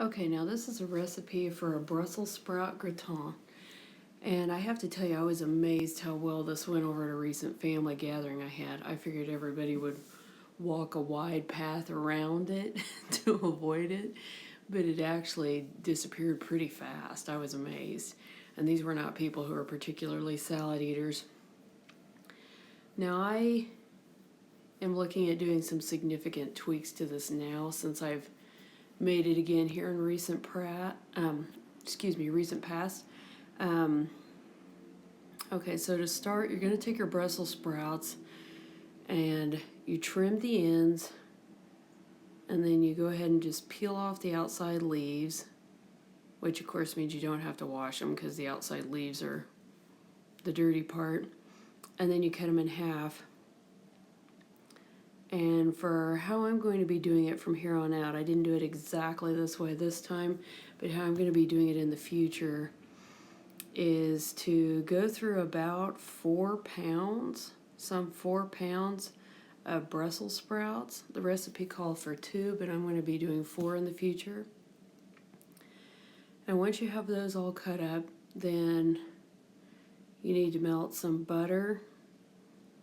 Okay, now this is a recipe for a Brussels sprout gratin. And I have to tell you, I was amazed how well this went over at a recent family gathering I had. I figured everybody would walk a wide path around it to avoid it, but it actually disappeared pretty fast. I was amazed. And these were not people who are particularly salad eaters. Now, I am looking at doing some significant tweaks to this now since I've made it again here in recent past. Um, okay, so to start, you're going to take your Brussels sprouts and you trim the ends, and then you go ahead and just peel off the outside leaves, which of course means you don't have to wash them because the outside leaves are the dirty part. And then you cut them in half. And for how I'm going to be doing it from here on out, I didn't do it exactly this way this time, but how I'm going to be doing it in the future is to go through about 4 pounds, some 4 pounds of Brussels sprouts. The recipe called for 2, but I'm going to be doing 4 in the future. And once you have those all cut up, then you need to melt some butter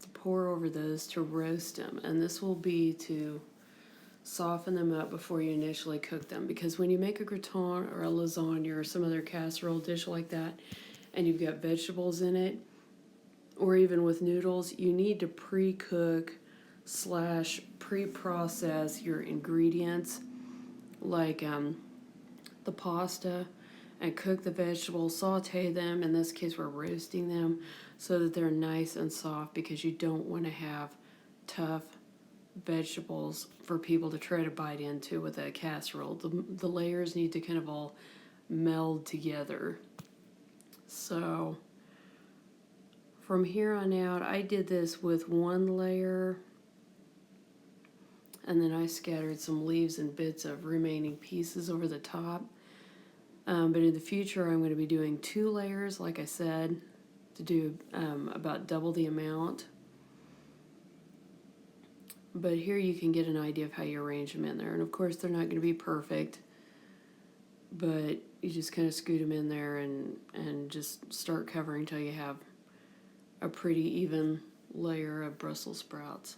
to pour over those to roast them. And this will be to soften them up before you initially cook them. Because when you make a gratin or a lasagna or some other casserole dish like that, and you've got vegetables in it, or even with noodles, you need to pre-cook / pre-process your ingredients, like the pasta, and cook the vegetables, saute them. In this case, we're roasting them so that they're nice and soft, because you don't want to have tough vegetables for people to try to bite into with a casserole. The layers need to kind of all meld together. So from here on out, I did this with 1 layer, and then I scattered some leaves and bits of remaining pieces over the top. But in the future, I'm going to be doing 2 layers, like I said, to do about double the amount. But here you can get an idea of how you arrange them in there. And of course, they're not going to be perfect, but you just kind of scoot them in there and just start covering until you have a pretty even layer of Brussels sprouts.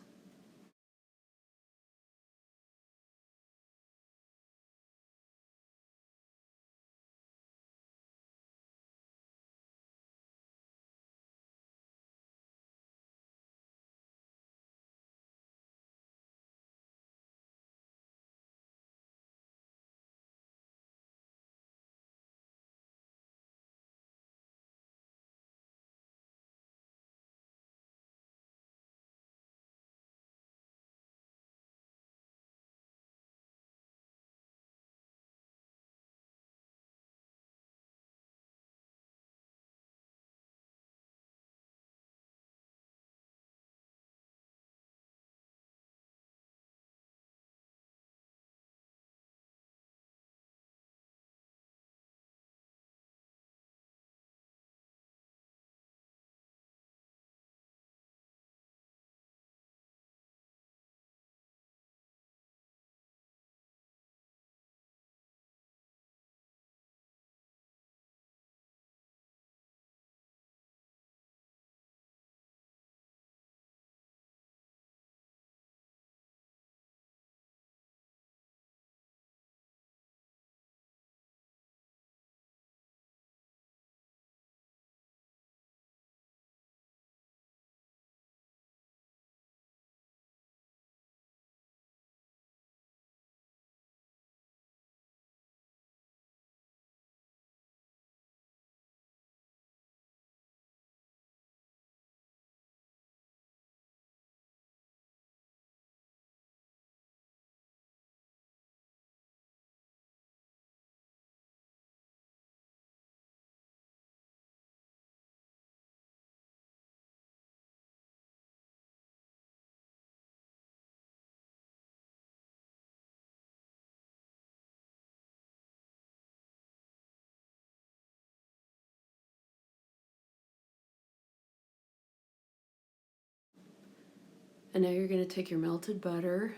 And now you're going to take your melted butter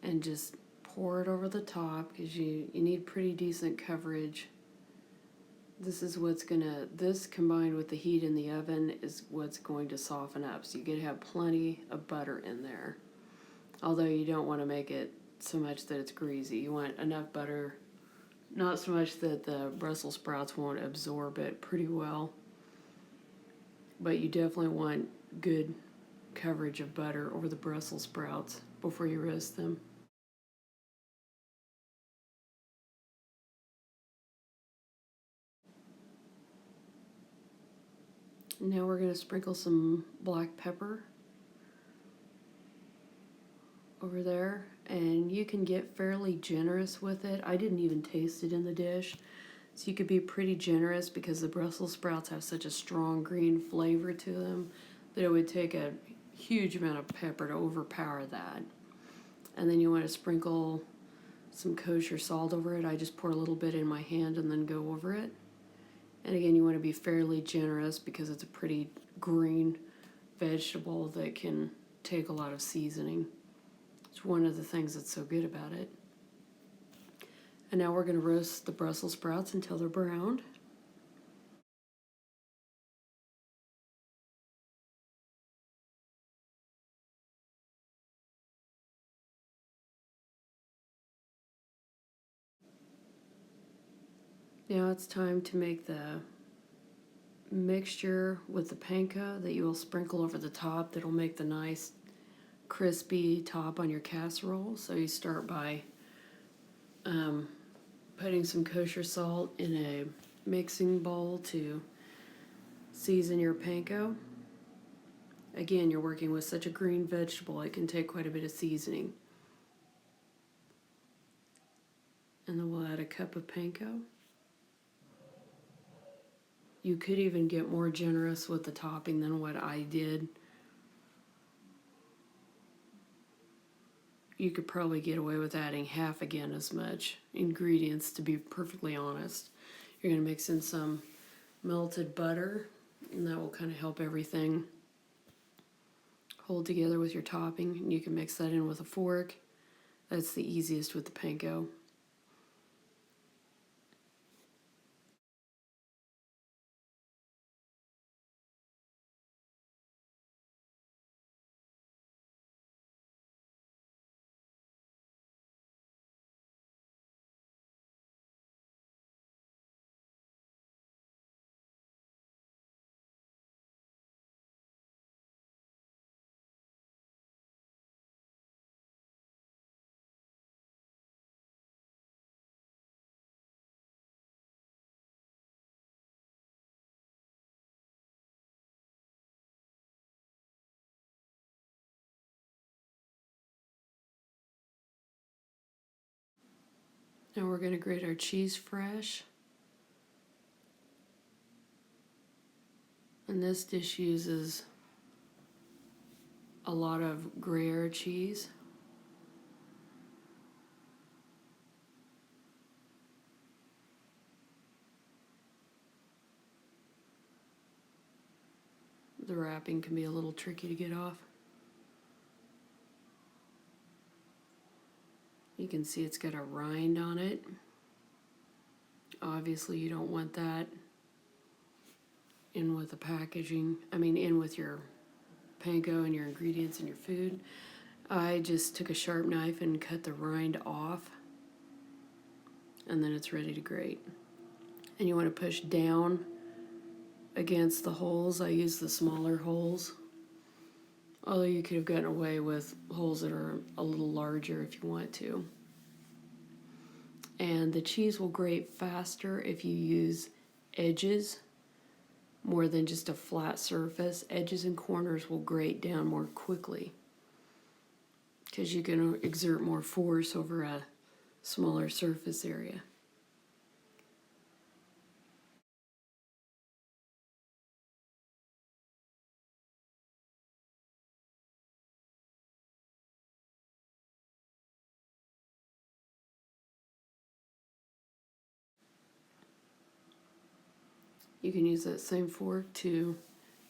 and just pour it over the top because you need pretty decent coverage. This is what's gonna, this combined with the heat in the oven is what's going to soften up. So you gotta have plenty of butter in there. Although you don't want to make it so much that it's greasy. You want enough butter, not so much that the Brussels sprouts won't absorb it pretty well. But you definitely want good coverage of butter over the Brussels sprouts before you roast them. Now we're going to sprinkle some black pepper over there, and you can get fairly generous with it. I didn't even taste it in the dish, so you could be pretty generous because the Brussels sprouts have such a strong green flavor to them that it would take a huge amount of pepper to overpower that. And then you want to sprinkle some kosher salt over it. I just pour a little bit in my hand and then go over it. And again, you want to be fairly generous because it's a pretty green vegetable that can take a lot of seasoning. It's one of the things that's so good about it. And now we're going to roast the Brussels sprouts until they're browned. Now it's time to make the mixture with the panko that you will sprinkle over the top that'll make the nice crispy top on your casserole. So you start by putting some kosher salt in a mixing bowl to season your panko. Again, you're working with such a green vegetable, it can take quite a bit of seasoning. And then we'll add a cup of panko. You could even get more generous with the topping than what I did. You could probably get away with adding half again as much ingredients, to be perfectly honest. You're going to mix in some melted butter, and that will kind of help everything hold together with your topping. And you can mix that in with a fork. That's the easiest with the panko. Now we're going to grate our cheese fresh. And this dish uses a lot of Gruyere cheese. The wrapping can be a little tricky to get off. You can see it's got a rind on it. Obviously you don't want that in with the packaging, in with your panko and your ingredients and your food. I just took a sharp knife and cut the rind off, and then it's ready to grate. And you want to push down against the holes. I use the smaller holes, although you could have gotten away with holes that are a little larger if you want to. And the cheese will grate faster if you use edges more than just a flat surface. Edges and corners will grate down more quickly because you can exert more force over a smaller surface area. You can use that same fork to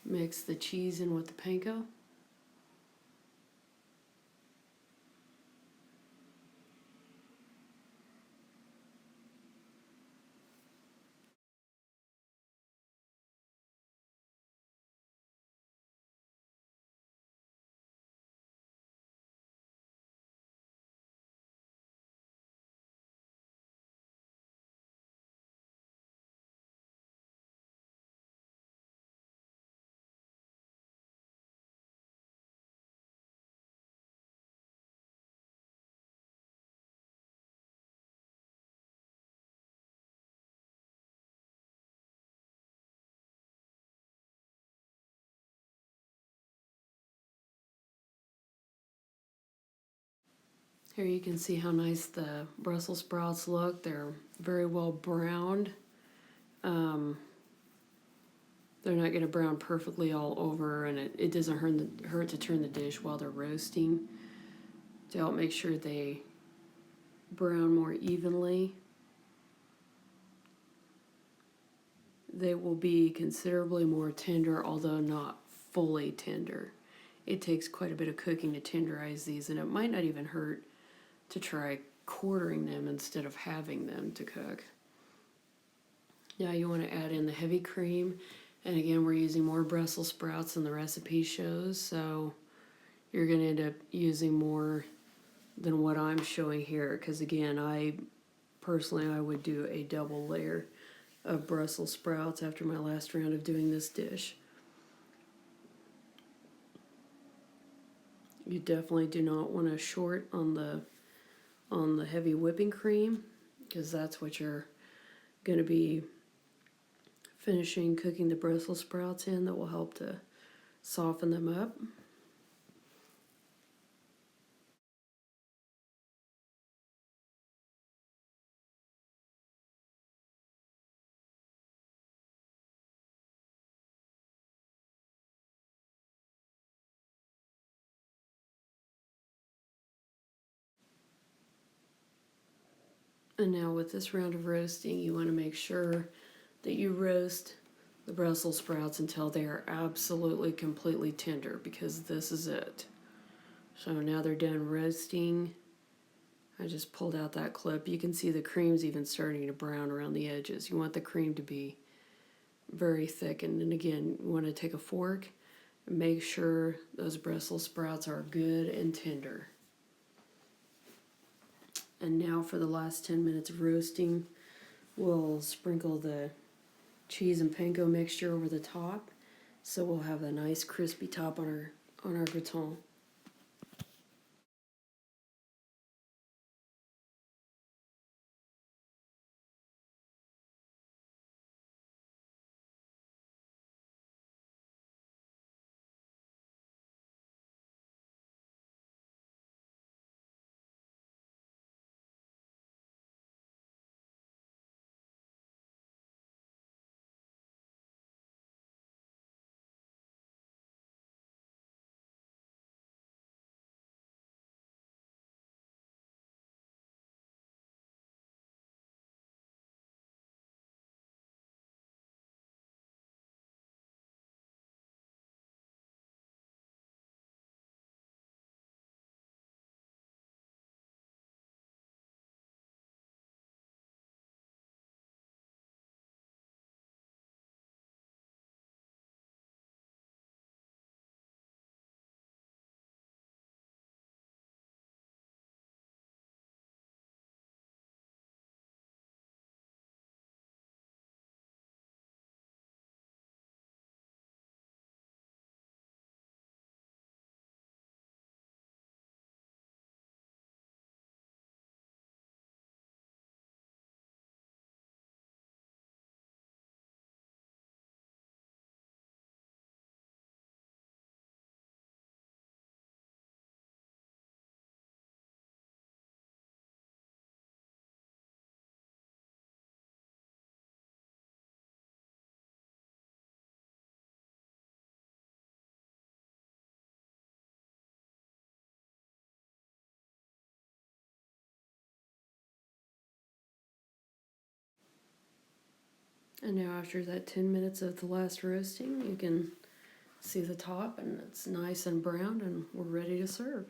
mix the cheese in with the panko. Here you can see how nice the Brussels sprouts look. They're very well browned. They're not going to brown perfectly all over, and it doesn't hurt to turn the dish while they're roasting to help make sure they brown more evenly. They will be considerably more tender, although not fully tender. It takes quite a bit of cooking to tenderize these, and it might not even hurt to try quartering them instead of having them to cook. Now you want to add in the heavy cream, and again we're using more Brussels sprouts than the recipe shows, so you're going to end up using more than what I'm showing here, because again I would do a double layer of Brussels sprouts after my last round of doing this dish. You definitely do not want to short on the heavy whipping cream, because that's what you're going to be finishing cooking the Brussels sprouts in. That will help to soften them up. And now with this round of roasting, you want to make sure that you roast the Brussels sprouts until they are absolutely completely tender, because this is it. So now they're done roasting. I just pulled out that clip. You can see the cream's even starting to brown around the edges. You want the cream to be very thick, and again, you want to take a fork and make sure those Brussels sprouts are good and tender. And now for the last 10 minutes of roasting, we'll sprinkle the cheese and panko mixture over the top, so we'll have a nice crispy top on our gratin. And now after that 10 minutes of the last roasting, you can see the top, and it's nice and brown, and we're ready to serve.